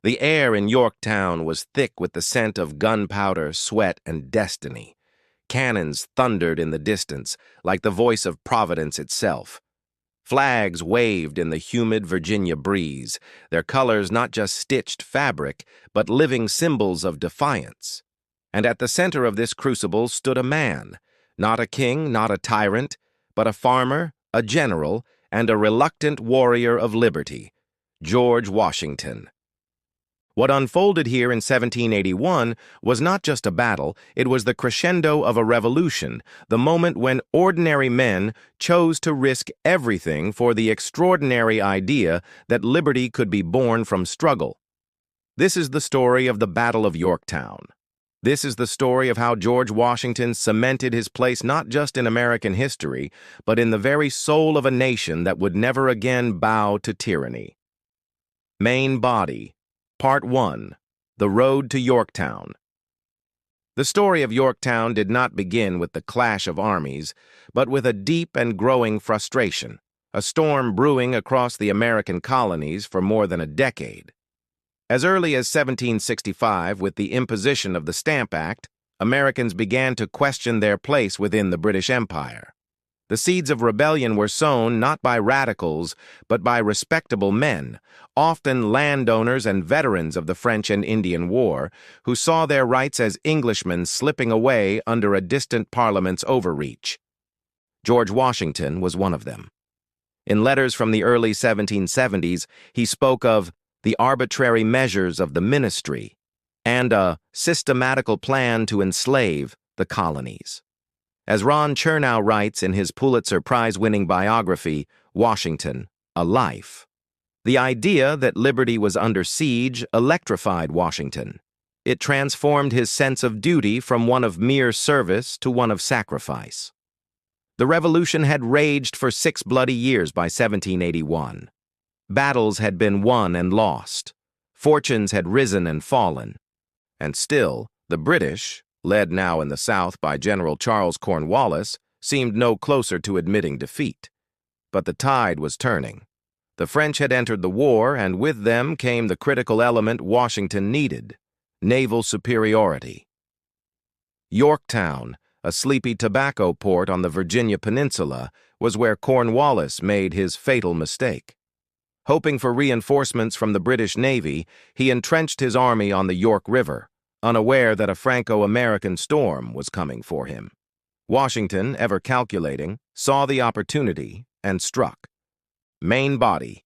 The air in Yorktown was thick with the scent of gunpowder, sweat, and destiny. Cannons thundered in the distance, like the voice of Providence itself. Flags waved in the humid Virginia breeze, their colors not just stitched fabric, but living symbols of defiance. And at the center of this crucible stood a man, not a king, not a tyrant, but a farmer, a general, and a reluctant warrior of liberty, George Washington. What unfolded here in 1781 was not just a battle, it was the crescendo of a revolution, the moment when ordinary men chose to risk everything for the extraordinary idea that liberty could be born from struggle. This is the story of the Battle of Yorktown. This is the story of how George Washington cemented his place not just in American history, but in the very soul of a nation that would never again bow to tyranny. Main Body. Part 1. The Road to Yorktown. The story of Yorktown did not begin with the clash of armies, but with a deep and growing frustration, a storm brewing across the American colonies for more than a decade. As early as 1765, with the imposition of the Stamp Act, Americans began to question their place within the British Empire. The seeds of rebellion were sown not by radicals, but by respectable men, often landowners and veterans of the French and Indian War, who saw their rights as Englishmen slipping away under a distant Parliament's overreach. George Washington was one of them. In letters from the early 1770s, he spoke of the arbitrary measures of the ministry and a systematical plan to enslave the colonies. As Ron Chernow writes in his Pulitzer Prize-winning biography, Washington, A Life, the idea that liberty was under siege electrified Washington. It transformed his sense of duty from one of mere service to one of sacrifice. The revolution had raged for 6 bloody years by 1781. Battles had been won and lost. Fortunes had risen and fallen. And still, the British, led now in the South by General Charles Cornwallis, seemed no closer to admitting defeat. But the tide was turning. The French had entered the war, and with them came the critical element Washington needed: naval superiority. Yorktown, a sleepy tobacco port on the Virginia Peninsula, was where Cornwallis made his fatal mistake. Hoping for reinforcements from the British Navy, he entrenched his army on the York River, unaware that a Franco-American storm was coming for him. Washington, ever calculating, saw the opportunity and struck. Main Body.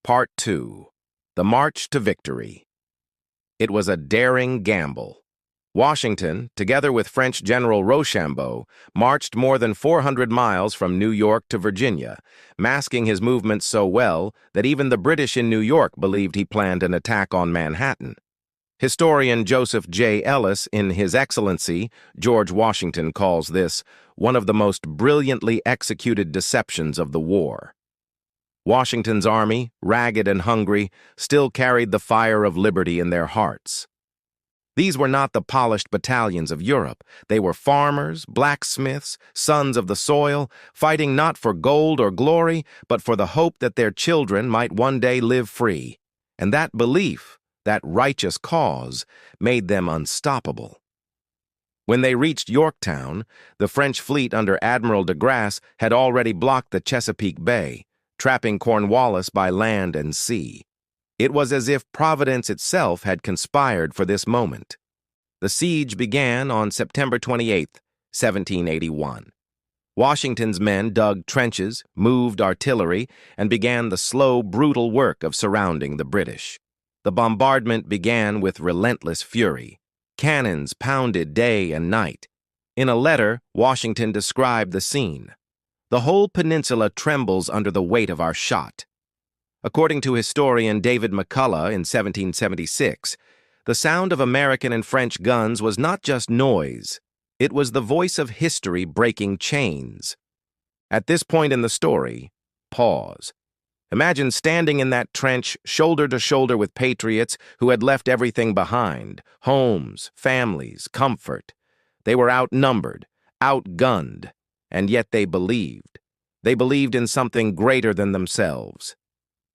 Part 2. The March to Victory. It was a daring gamble. Washington, together with French General Rochambeau, marched more than 400 miles from New York to Virginia, masking his movements so well that even the British in New York believed he planned an attack on Manhattan. Historian Joseph J. Ellis, in His Excellency, George Washington, calls this one of the most brilliantly executed deceptions of the war. Washington's army, ragged and hungry, still carried the fire of liberty in their hearts. These were not the polished battalions of Europe. They were farmers, blacksmiths, sons of the soil, fighting not for gold or glory, but for the hope that their children might one day live free. And that belief, that righteous cause, made them unstoppable. When they reached Yorktown, the French fleet under Admiral de Grasse had already blocked the Chesapeake Bay, trapping Cornwallis by land and sea. It was as if Providence itself had conspired for this moment. The siege began on September 28, 1781. Washington's men dug trenches, moved artillery, and began the slow, brutal work of surrounding the British. The bombardment began with relentless fury. Cannons pounded day and night. In a letter, Washington described the scene. "The whole peninsula trembles under the weight of our shot." According to historian David McCullough in 1776, the sound of American and French guns was not just noise, it was the voice of history breaking chains. At this point in the story, pause. Imagine standing in that trench shoulder to shoulder with patriots who had left everything behind: homes, families, comfort. They were outnumbered, outgunned, and yet they believed. They believed in something greater than themselves.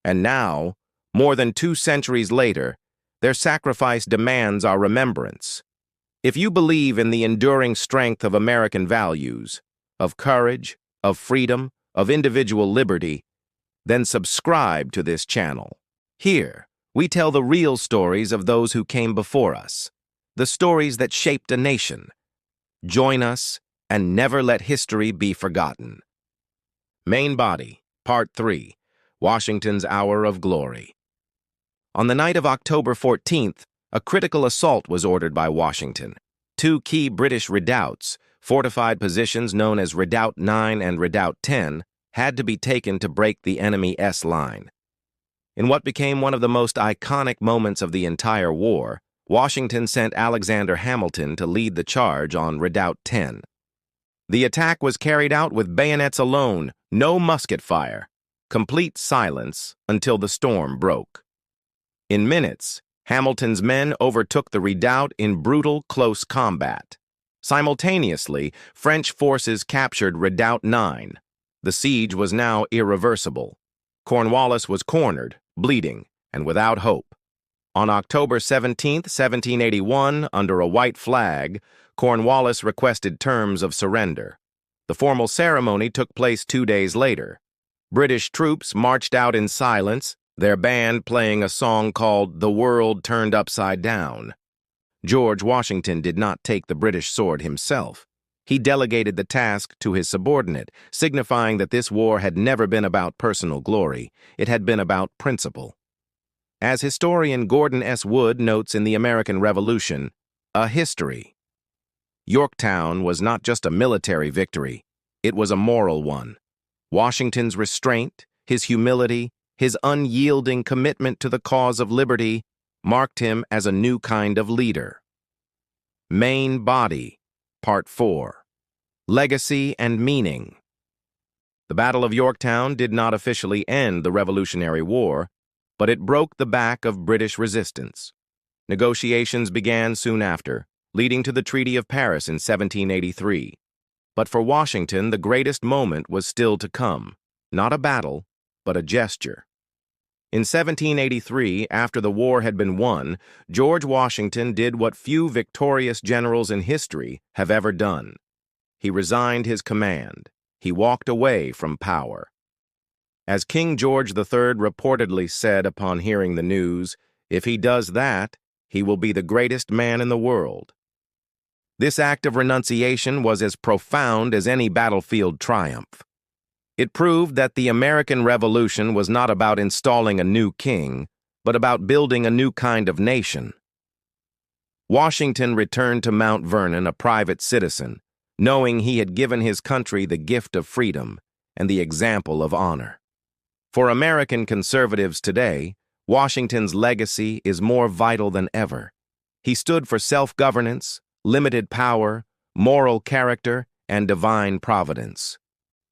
And now, more than 2 centuries later, Their sacrifice demands our remembrance. If you believe in the enduring strength of American values, of courage, of freedom, of individual liberty, then subscribe to this channel. Here, we tell the real stories of those who came before us, the stories that shaped a nation. Join us and never let history be forgotten. Main Body, Part 3, Washington's Hour of Glory. On the night of October 14th, a critical assault was ordered by Washington. Two key British redoubts, fortified positions known as Redoubt 9 and Redoubt 10, had to be taken to break the enemy's line. In what became one of the most iconic moments of the entire war, Washington sent Alexander Hamilton to lead the charge on Redoubt 10. The attack was carried out with bayonets alone, no musket fire, complete silence until the storm broke. In minutes, Hamilton's men overtook the redoubt in brutal, close combat. Simultaneously, French forces captured Redoubt 9. The siege was now irreversible. Cornwallis was cornered, bleeding, and without hope. On October 17, 1781, under a white flag, Cornwallis requested terms of surrender. The formal ceremony took place 2 days later. British troops marched out in silence, their band playing a song called "The World Turned Upside Down." George Washington did not take the British sword himself. He delegated the task to his subordinate, signifying that this war had never been about personal glory. It had been about principle. As historian Gordon S. Wood notes in The American Revolution, a history. Yorktown was not just a military victory, it was a moral one. Washington's restraint, his humility, his unyielding commitment to the cause of liberty marked him as a new kind of leader. Main Body, Part 4. Legacy and Meaning. The Battle of Yorktown did not officially end the Revolutionary War, but it broke the back of British resistance. Negotiations began soon after, leading to the Treaty of Paris in 1783. But for Washington, the greatest moment was still to come, not a battle, but a gesture. In 1783, after the war had been won, George Washington did what few victorious generals in history have ever done. He resigned his command. He walked away from power. As King George III reportedly said upon hearing the news, if he does that, he will be the greatest man in the world. This act of renunciation was as profound as any battlefield triumph. It proved that the American Revolution was not about installing a new king, but about building a new kind of nation. Washington returned to Mount Vernon a private citizen, knowing he had given his country the gift of freedom and the example of honor. For American conservatives today, Washington's legacy is more vital than ever. He stood for self-governance, limited power, moral character, and divine providence.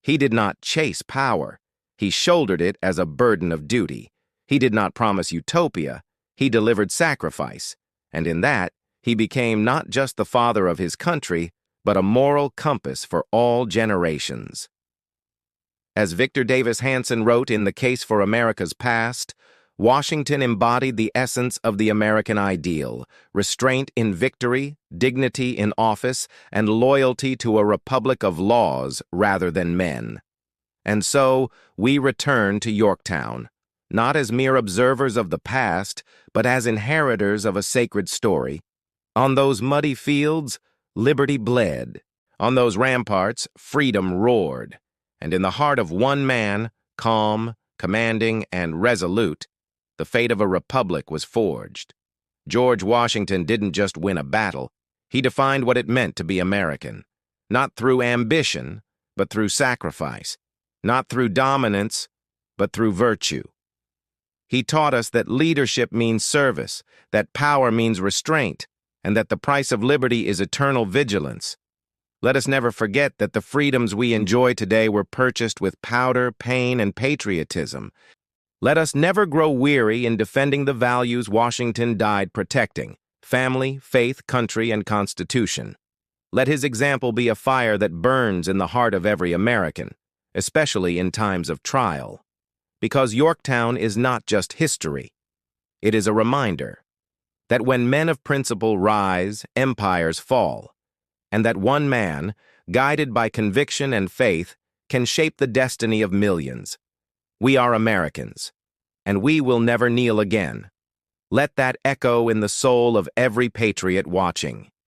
He did not chase power. He shouldered it as a burden of duty. He did not promise utopia. He delivered sacrifice. And in that, he became not just the father of his country, but a moral compass for all generations. As Victor Davis Hanson wrote in The Case for America's Past, Washington embodied the essence of the American ideal, restraint in victory, dignity in office, and loyalty to a republic of laws rather than men. And so, we return to Yorktown, not as mere observers of the past, but as inheritors of a sacred story. On those muddy fields, liberty bled. On those ramparts, freedom roared. And in the heart of one man, calm, commanding, and resolute, the fate of a republic was forged. George Washington didn't just win a battle. He defined what it meant to be American, not through ambition, but through sacrifice, not through dominance, but through virtue. He taught us that leadership means service, that power means restraint, and that the price of liberty is eternal vigilance. Let us never forget that the freedoms we enjoy today were purchased with powder, pain, and patriotism. Let us never grow weary in defending the values Washington died protecting: family, faith, country, and Constitution. Let his example be a fire that burns in the heart of every American, especially in times of trial. Because Yorktown is not just history. It is a reminder. that when men of principle rise, empires fall, and that one man, guided by conviction and faith, can shape the destiny of millions. We are Americans, and we will never kneel again. Let that echo in the soul of every patriot watching.